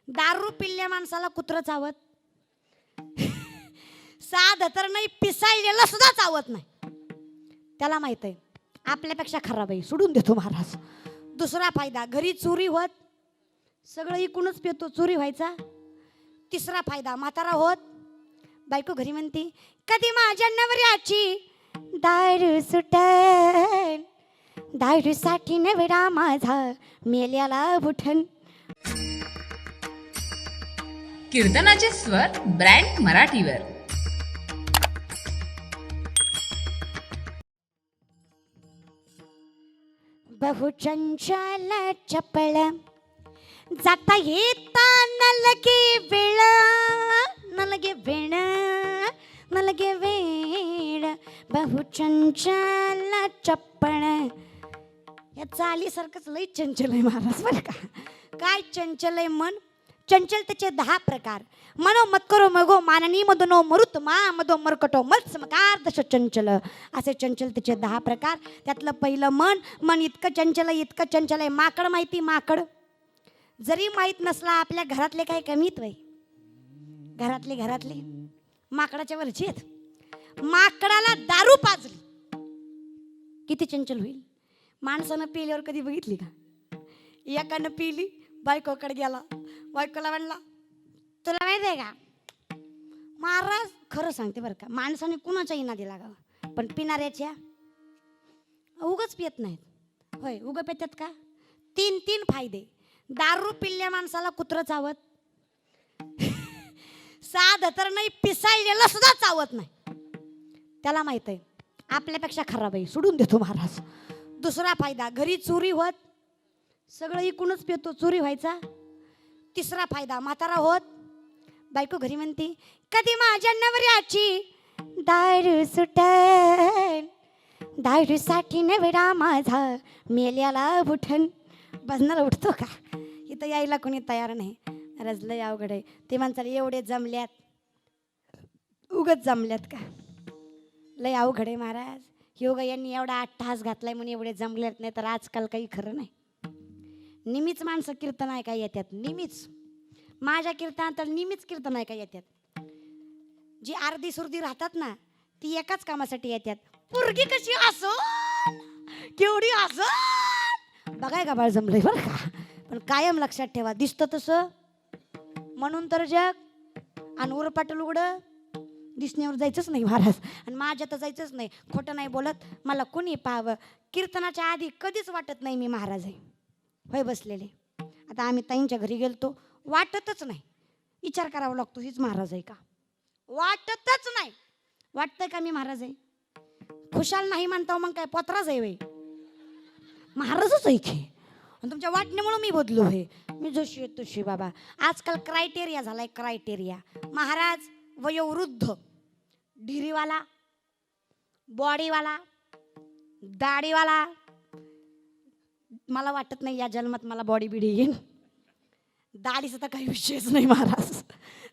दारू पिल्ल्या माणसाला कुत्रं चावत साध तर नाही, पिसाळलेलं सुद्धा चावत नाही. त्याला माहित आहे आपल्यापेक्षा खराब आहे, सोडून देतो महाराज. दुसरा फायदा, घरी चोरी होत, सगळं इकूनच पितो, चोरी व्हायचा. तिसरा फायदा, म्हातारा होत, बायको घरी म्हणती कधी माझ्या नवऱ्याची दारू सुटन, दारूसाठी नवरा माझा मेल्याला उठन. कीर्तनाचे स्वर ब्रँड मराठीवर. बहु चंचल चपळ, जाता येता नलगे वेळ, नलगे वेळ, नलगे वेळ. बहु चंचल चपळ, या चालीसारखंच लई चंचल आहे महाराज बरं का. काय चंचल आहे मन. चंचलतेचे 10 प्रकार. मनो मत करो मगो माननी मदनो मरुत मा मदो मरकटो मत्समकार दश चंचल, असे चंचलतेचे 10 प्रकार. त्यातलं पहिलं मन. मन इतकं चंचल आहे, इतकं चंचल आहे. माकड माहिती, माकड जरी माहीत नसला आपल्या घरातले काही कमीत वय, घरातले माकडाच्या वरचे आहेत. माकडाला दारू पाजली किती चंचल होईल. माणसानं पिल्यावर कधी बघितली का. एकानं पिली, बायकोकडे गेला, बायकोला म्हणला तुला माहिती आहे का महाराज, खरं सांगते बरं का, माणसाने कुणाच्याही नादी लागावं, पण पिणाऱ्याच्या उगच पियत नाहीत. होय, उगं पितात का. 3 फायदे. दारू पिल्ल्या माणसाला कुत्रं चावत साध तर नाही, पिसाळलेलं सुद्धा चावत नाही. त्याला माहित आहे आपल्यापेक्षा खराब आहे, सोडून देतो महाराज. दुसरा फायदा, घरी चोरी होत, सगळं इकूनच पितो, चोरी व्हायचा. तिसरा फायदा, म्हातारा होत, बायको घरी म्हणती कधी माझ्या नवऱ्याची दारू सुटन, दारूसाठी नवरा माझा मेल्याला उठन. बसणारा उठतो का. इथं यायला कोणी तयार नाही. रजलं लय अवघड आहे. ते माणसाला एवढे जमल्यात, उगच जमल्यात का. लय अवघड आहे महाराज. योगा यांनी एवढा 8 तास घातलाय म्हणून एवढे जमल्यात, नाही तर आजकाल काही खरं नाही. निमीच माणसं कीर्तन ऐका येतात, निमीच. माझ्या कीर्तनात तर निमीच कीर्तन ऐका येतात. जी अर्धी सुरदी राहतात ना, ती एकाच कामासाठी येतात. पोरगी कशी असं, केवढी असं, बघाय का बाळ जमलंय बरं का. पण कायम लक्षात ठेवा, दिसतं तसं म्हणून तर जग. आणि उरपाटल उघडं दिसण्यावर जायचंच नाही महाराज. आणि माझ्या तर जायचंच नाही. खोटं नाही बोलत, मला कोणी पाहावं. कीर्तनाच्या आधी कधीच वाटत नाही मी महाराज आहे. होय बसलेले. आता आम्ही ताईंच्या घरी गेलतो, वाटतच नाही. विचार करावा लागतो, हीच महाराज आहे का. वाटतच नाही. वाटतंय का मी महाराज आहे. खुशाल नाही म्हणता मग काय पोत्राच आहे वय, महाराजच आहे की. आणि तुमच्या वाटण्यामुळं मी बदलो आहे. मी जशी आहे तशी बाबा. आजकाल क्रायटेरिया झालाय, क्रायटेरिया. महाराज वयोवृद्ध, ढिरीवाला, बॉडीवाला, दाढीवाला. मला वाटत नाही या जन्मात मला बॉडी बिडी येईन. दाढीचा तर काही विषयच नाही महाराज.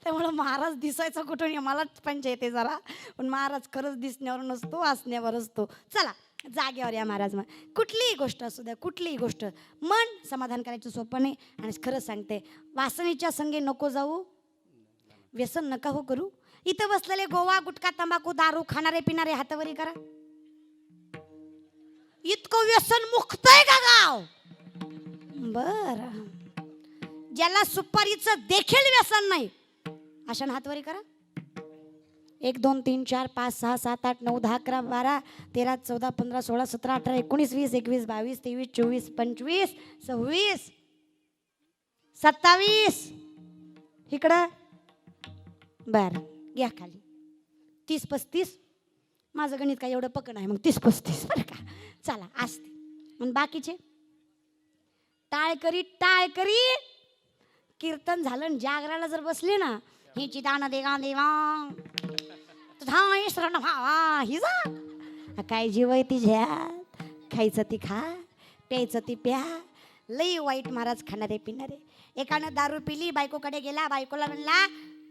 त्यामुळं महाराज दिसायचा कुठून मलाच पंचायत आहे जरा. पण महाराज खरंच दिसण्यावर नसतो, असण्यावर असतो. चला जागेवर या महाराज. मग कुठलीही गोष्ट असू द्या, कुठलीही गोष्ट मन समाधान करायचं सोपं नाही. आणि खरंच सांगते, वासनेच्या संगे नको जाऊ, व्यसन नका हो करू. इथं बसलेले गोवा, गुटखा, तंबाखू, दारू खाणारे पिणारे हातावरी करा. इतकं व्यसन मुक्त आहे का गाव. बर, ज्याला सुपारीचं देखील व्यसन नाही अशा हातवरी करा. 1 2 3 4 5 6 7 8 9 10 11 12 13 14 15 16 17 18 19 20 21 22 23 24 25 26 27. इकडं बर घ्या खाली. 30 35. माझं गणित काय एवढं पकड आहे, मग 30 35 बरं का. चला असते. मग बाकीचे टाळकरी टाळकरी. कीर्तन झालं, जागराला जर बसले ना, हिची दाना देगा देवा शरण भावा हिजा. काय जीव आहे तिच्यात. खायचं ती खा, प्यायचं ती प्या. लई वाईट महाराज खाणारे पिणारे. एकानं दारू पिली, बायकोकडे गेला, बायकोला म्हणला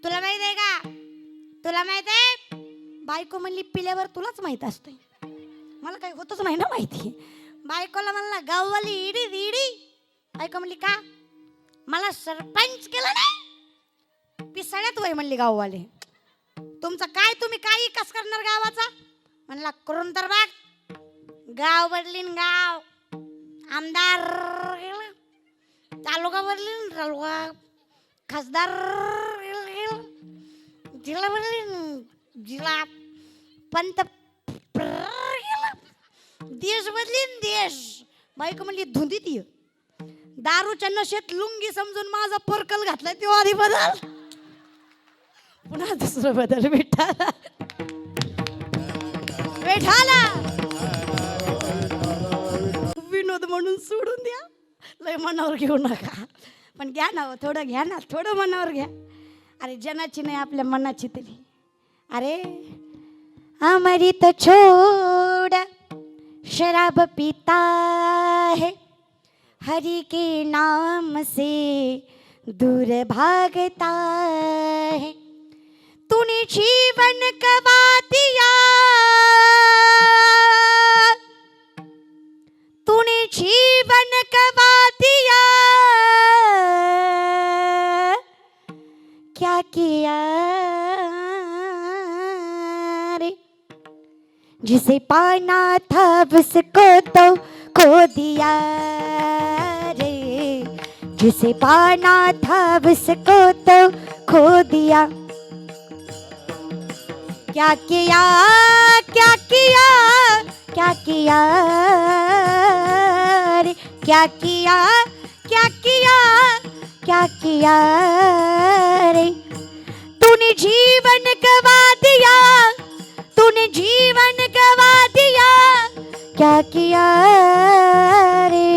तुला माहित आहे का, तुला माहित आहे. बायको म्हणली पिल्यावर तुलाच माहित असते, मला काही होतच नाही ना माहिती. बायकोला म्हणला गाववाली इडी इडी. बायको म्हणली का. मला सरपंच केलं नाही. पिसाळ्यात वय म्हणली गाववाले. तुमचं काय, तुम्ही काय विकास करणार गावाचा? म्हणला करून तर बघ. गाव बदलीन गाव. आमदार गेलं, तालुका बदलीन तालुका, खासदार गेलं, जिल्हा बदलीन जिल्हा, पंत गेलं, देश बदलीन देश. बायको म्हणली धुंदीत ये. दारूच्या नशेत लुंगी समजून माझा पर्कल घातलाय तो आधी बदल. पुन्हा दुसरं बदल. विठाला विठाला विनोद म्हणून सोडून द्या. लय मनावर घेऊ नका. पण घ्या ना, थोडं घ्या ना, थोडं मनावर घ्या. अरे जनाची नाही आपल्या मनाची तरी. अरे अमृत छोड़ शराब पीता है, हरि के नाम से दूर भागता है. तूने जीवन गवा दिया, तूने जीवन गवा दिया, क्या किया रे. जिसे पाना था उसको तो खो दिया रे. जिसे पाना था उसको तो खो दिया. क्या किया, क्या किया, क्या किया रे. क्या किया, क्या किया, क्या किया रे. तूने जीवन गवा दिया, तूने जीवन गवा दिया, क्या किया रे.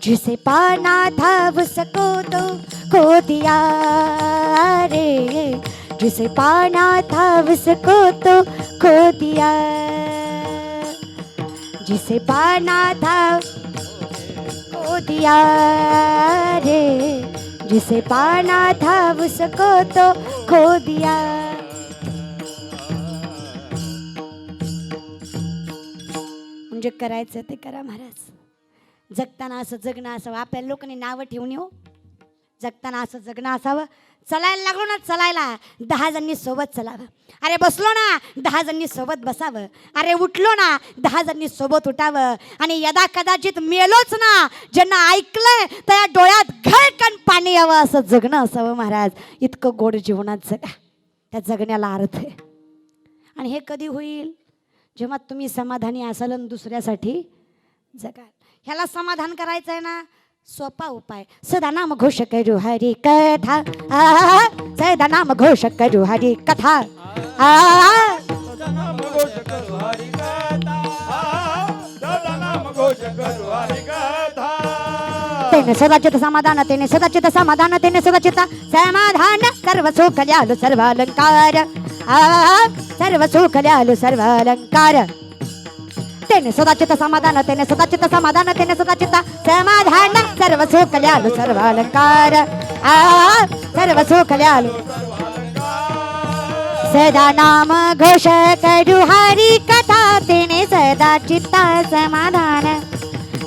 जिसे पाना था उसको तो खो दिया रे. जिसे पाना था उसको तो खो दिया. जिसे पाना था खो दिया रे. जिसे पाना था उसको तो खो दिया. म्हणजे करायचं ते करा महाराज. जगताना असं जगणं असावं. आपल्या लोकांनी नावं ठेवून येऊ. जगताना असं जगणं असावं. चलायला लागलो ना, चलायला 10 जणांनी सोबत चलावं. अरे बसलो ना, 10 जणांनी सोबत बसावं. अरे उठलो ना, 10 जणांनी सोबत उठावं. आणि यदा कदाचित मेलोच ना, ज्यांना ऐकलंय त्या डोळ्यात घळकन पाणी यावं असं जगणं असावं महाराज. इतकं गोड जीवनात जगा. त्या जगण्याला अर्थ आहे. आणि हे कधी होईल? जेव्हा तुम्ही समाधानी असाल आणि दुसऱ्यासाठी जगाल. ह्याला समाधान करायचं आहे ना, सोपा उपाय. सदा नाम घोष करू हरी कथा, सदा नाम घोष करू हरी कथा. सदा नाम घोष करू हरी कथा, सदा नाम घोष करू हरी कथा. तेने सदाचित समाधान, तेने सदाचित समाधान, तेने सदाचित समाधान. सर्व सुख ल्यालु सर्व अलंकार, सर्व सुख ल्यालु सर्व अलंकार. तेने सदाचित समाधान, तेने सदाचित समाधान, तेने सदाचित समाधान. सर्व सुख ल्यालु सर्व अलंकार, सर्व सुख ल्यालु. सदा नाम घोष करू हरी कथा, तेने सदाचित समाधान,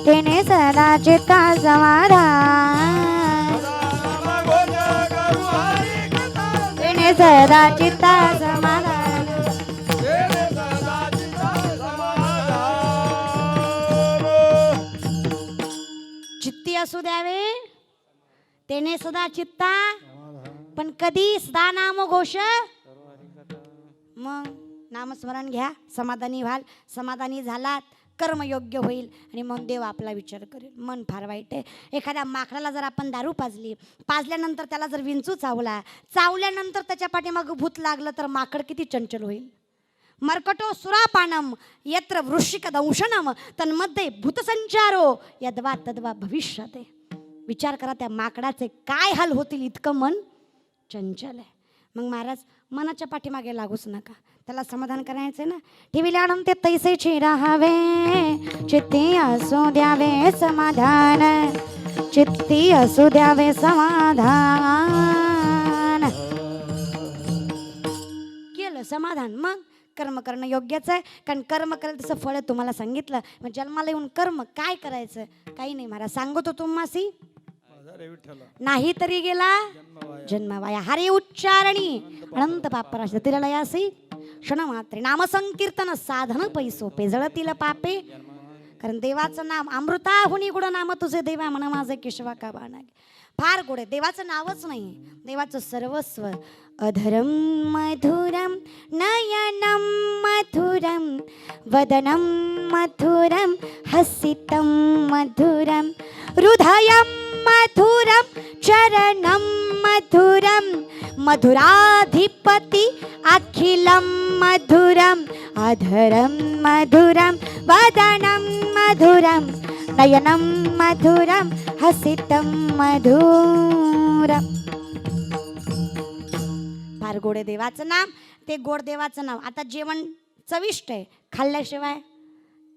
तेने सदाचित समाधान. तेने सदाचित समाधान. चित्ती असू द्यावे, तेने सदा चित्ता. पण कधी सदा नाम घोष. मग नामस्मरण घ्या, समाधानी व्हाल. समाधानी झालात, कर्म योग्य होईल आणि मग देव आपला विचार करेल. मन फार वाईट आहे. एखाद्या माकडाला जर आपण दारू पाजली, पाजल्यानंतर त्याला जर विंचू चावला, चावल्यानंतर त्याच्या पाठीमागं भूत लागलं तर माकड किती चंचल होईल. मर्कटो सुरापानम यत्र वृश्चिक दंशनम तन्मध्ये भूतसंचारो यद्वा तद्वा भविष्यते. विचार करा त्या माकडाचे काय हाल होतील, इतकं मन चंचल आहे. मग महाराज मनाच्या पाठीमागे लागूच नका. त्याला समाधान करायचंय ना. ठेविले आणून ते तैसेची राहावे, चित्ती असू द्यावे समाधान, चित्ती असू द्यावे समाधान. केलं समाधान, मग कर्म करणं योग्यच आहे. कारण कर्म करेल तसं फळ तुम्हाला सांगितलं. मग जन्माला येऊन कर्म काय करायचं? काही नाही महाराज. सांगतो तुम्हासी अरे विठ्ठला नाही तरी गेला जन्मवाया. हरे उच्चारणी अनंत पापराश तिरलयासी क्षण मात्रे. नाम संकीर्तन साधन पैसोपे जळतील पापे. कारण देवाचं नाम अमृताहुनी गुण नाम तुझे देवा म्हण माझे केशवा का बाणागे. फार गोड आहे. देवाचं नावच नाही, देवाचं सर्वस्व. अधरम मधुरम नयनम मधुरम वदनम मधुरम हसितम मधुरम हृदयम मधुरम चरणम मधुरम मधुराधिपति अखिलम मधुरम अधरम मधुरम वदनम मधुरम नयनम मधुरम हसितम मधुरम. फार गोड आहे देवाचं नाम. ते गोड देवाचं नाव. आता जेवण चविष्ट आहे, खाल्ल्याशिवाय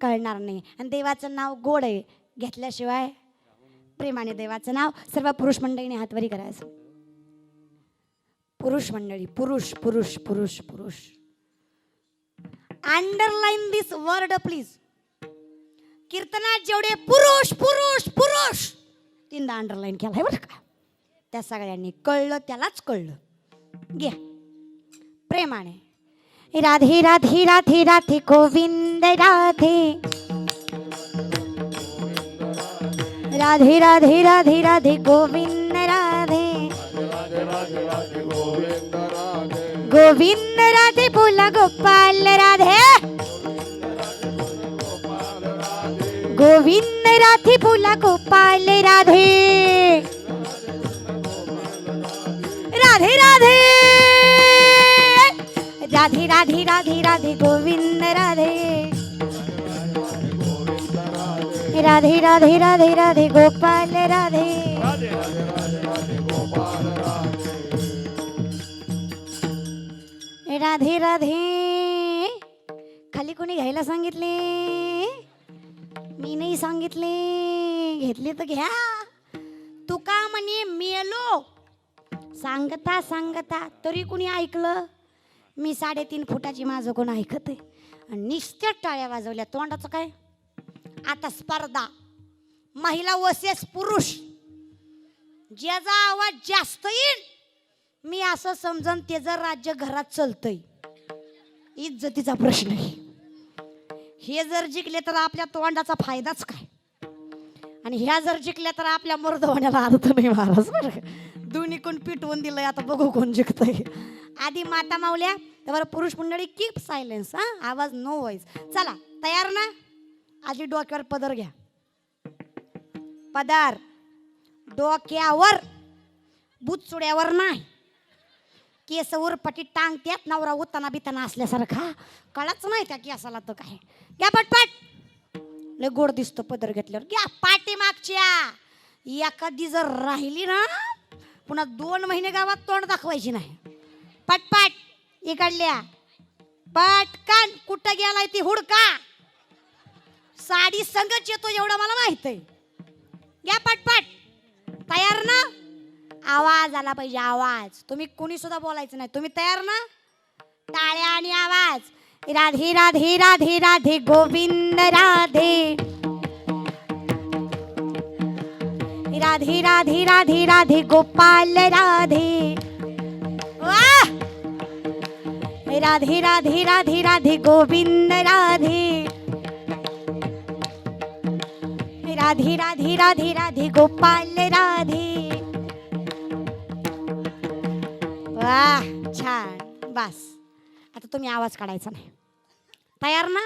कळणार नाही. आणि देवाचं नाव गोड आहे, घेतल्याशिवाय प्रेमाने देवाचं नाव. सर्व पुरुष मंडळीने हातवरी करायचं. पुरुष मंडळी, पुरुष पुरुष पुरुष पुरुष. Underline this word please. कीर्तनात जेवढे पुरुष पुरुष पुरुष तीनदा अंडरलाईन केलाय बरं का. त्या सगळ्यांनी कळलं, त्यालाच कळलं. घ्या प्रेमाने. राधे राधे राधे राधे गोविंद राधे. राधे राधे राधे राधे गोविंद राधे. गोविंद राधे बोला गोपाल राधे. गोविंद राधे बोला गोपाल राधे. राधे राधे राधे राधे राधे राधे गोविंद राधे. राधे राधे राधे राधे गोपाल राधे. राधे राधे. खाली कोणी घ्यायला सांगितले? मी नाही सांगितले. घेतले तर घ्या. तुका म्हणे मेलो सांगता सांगता तरी कुणी ऐकलं? मी 3.5 फुटाची माझं कोण ऐकत आहे? आणि निश्चित टाळ्या वाजवल्या. तोंडाचं काय? आता स्पर्धा. महिला वर्सेस पुरुष. ज्याचा आवाज जास्त येईल मी असं समजन त्याचं राज्य घरात चलतंय. इज्जतीचा प्रश्न आहे. हे जर जिंकले तर आपल्या तोंडाचा फायदाच काय, आणि ह्या जर जिंकल्या तर आपल्या मर्दवाण्याला अर्थ नाही महाराज. बरं दोन्ही कोण पिटवून दिलंय. आता बघू कोण जिंकतंय. आधी माता मावल्या, त्यावर पुरुष मंडळी कीप सायलेन्स. हा आवाज नो व्हॉइस. चला तयार ना? आधी डोक्यावर पदर घ्या. पदर डोक्यावर, बुचुड्यावर नाही. केस उरपटी टांगत्यात नवरा उताना बिताना असल्यासारखा. कळच नाही त्या केसाला तर काय. घ्या पटपट. लय गोड दिसतो पदर घेतल्यावर. घ्या पाठीमागच्या. एखादी जर राहिली ना पुन्हा 2 महिने गावात तोंड दाखवायची नाही. पटपट इकडल्या. पटकन कुठं गेलाय ती हुडका. साडी संगच येतो एवढं मला माहित आहे. घ्या पटपट. तयार ना? आवाज आला पाहिजे. आवाज. तुम्ही कोणी सुद्धा बोलायचं नाही. तुम्ही तयार ना? टाळ्या आणि आवाज. राधे राधे राधे राधे गोविंद राधे. राधे राधे राधे राधे गोपाल राधे. वाह! राधे राधे राधे राधे गोविंद राधे. राधे राधे राधे राधे गोपाल राधे. वाह छान. बस आता तुम्ही आवाज काढायचा नाही. तयार ना?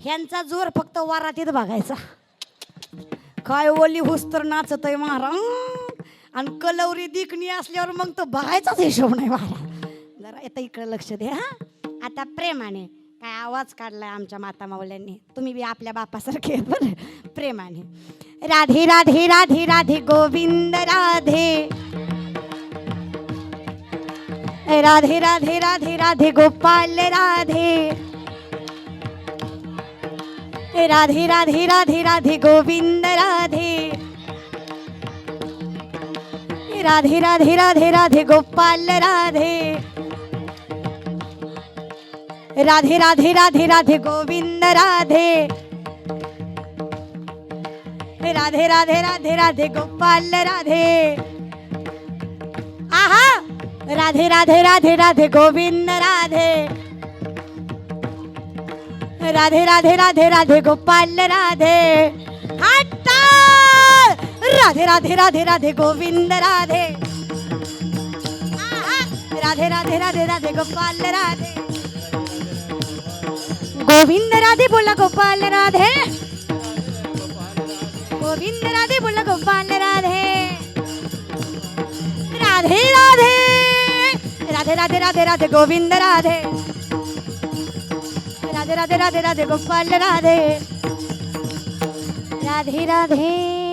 ह्यांचा जोर फक्त वरातीत बघायचा. काय ओली हुस्तर नाचत आहे महाराज. आणि कलवरी दिकणी असल्यावर मग तो बघायचाच हिशोब नाही महाराज. जरा आता इकडे लक्ष द्या. आता प्रेमाने. काय आवाज काढलाय आमच्या माता मावल्यांनी. तुम्ही बी आपल्या बापासारखे बरं. प्रेमाने. राधे राधे राधे राधे गोविंद राधे. राधे राधे राधे राधे गोपाल राधे. राधे राधे राधे राधे गोविंद राधे. राधे राधे राधे राधे गोपाल राधे. राधे राधे राधे राधे गोविंद राधे. राधे राधे राधे राधे गोपाल राधे आहा राधे राधे राधे राधे गोविंद राधे राधे राधे राधे राधे गोपाल राधे हट्टा राधे राधे राधे राधे गोविंद राधे आहा, राधे राधे राधे राधे गोपाल राधे गोविंद राधे बोला गोपाल राधे गोविंद राधे बोला गोपाल राधे राधे राधे राधे राधे राधे राधे गोविंद राधे राधे राधे राधे राधे गोपाल राधे राधे राधे